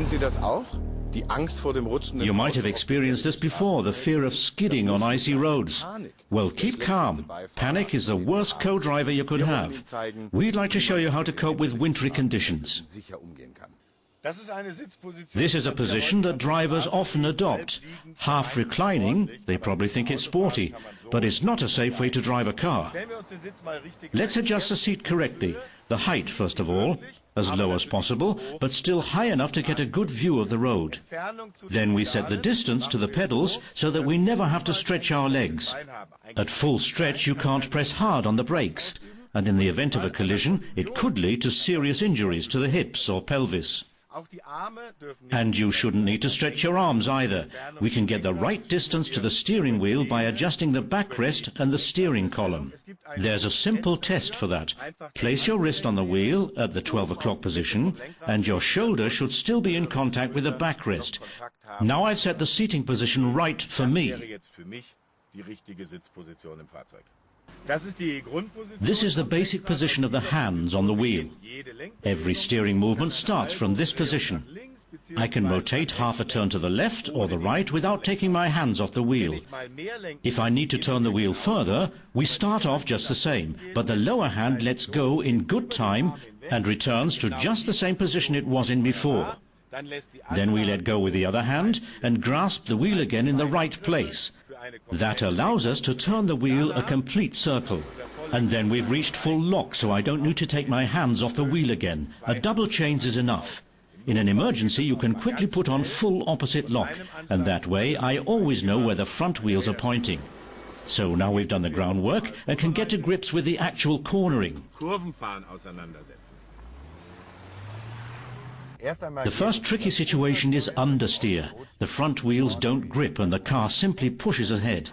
Sie das auch? Die Angst vor dem rutschenden You might have experienced this before, the fear of skidding on icy roads. Well, keep calm. Panic is the worst co-driver you could have. We'd like to show you how to cope with wintry conditions. This is a position that drivers often adopt. Half reclining, they probably think it's sporty, but it's not a safe way to drive a car. Let's adjust the seat correctly. The height, first of all, as low as possible, but still high enough to get a good view of the road. Then we set the distance to the pedals so that we never have to stretch our legs. At full stretch, you can't press hard on the brakes, and in the event of a collision, it could lead to serious injuries to the hips or pelvis. And you shouldn't need to stretch your arms either. We can get the right distance to the steering wheel by adjusting the backrest and the steering column. There's a simple test for that. Place your wrist on the wheel at the 12 o'clock position, and your shoulder should still be in contact with the backrest. Now I've set the seating position right for me. This is the basic position of the hands on the wheel. Every steering movement starts from this position. I can rotate half a turn to the left or the right without taking my hands off the wheel. If I need to turn the wheel further, we start off just the same, but the lower hand lets go in good time and returns to just the same position it was in before. Then we let go with the other hand and grasp the wheel again in the right place. That allows us to turn the wheel a complete circle. And then we've reached full lock, so I don't need to take my hands off the wheel again. A double change is enough. In an emergency, you can quickly put on full opposite lock, and that way I always know where the front wheels are pointing. So now we've done the groundwork and can get to grips with the actual cornering. The first tricky situation is understeer. The front wheels don't grip and the car simply pushes ahead.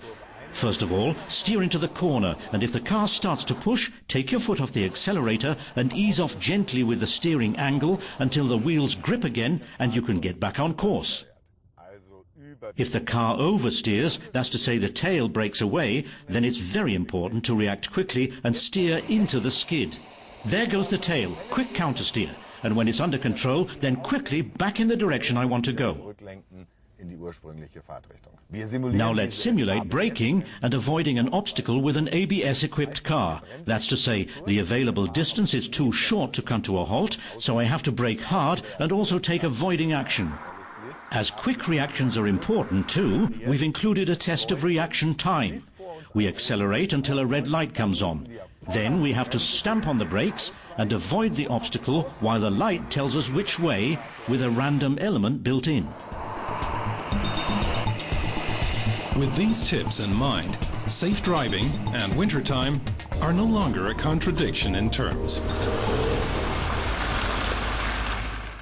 First of all, steer into the corner, and if the car starts to push, take your foot off the accelerator and ease off gently with the steering angle until the wheels grip again and you can get back on course. If the car oversteers, that's to say the tail breaks away, then it's very important to react quickly and steer into the skid. There goes the tail, quick countersteer. And when it's under control, then quickly back in the direction I want to go. Now let's simulate braking and avoiding an obstacle with an ABS-equipped car. That's to say, the available distance is too short to come to a halt, so I have to brake hard and also take avoiding action. As quick reactions are important too, we've included a test of reaction time. We accelerate until a red light comes on. Then we have to stamp on the brakes and avoid the obstacle while the light tells us which way, with a random element built in. With these tips in mind, safe driving and wintertime are no longer a contradiction in terms.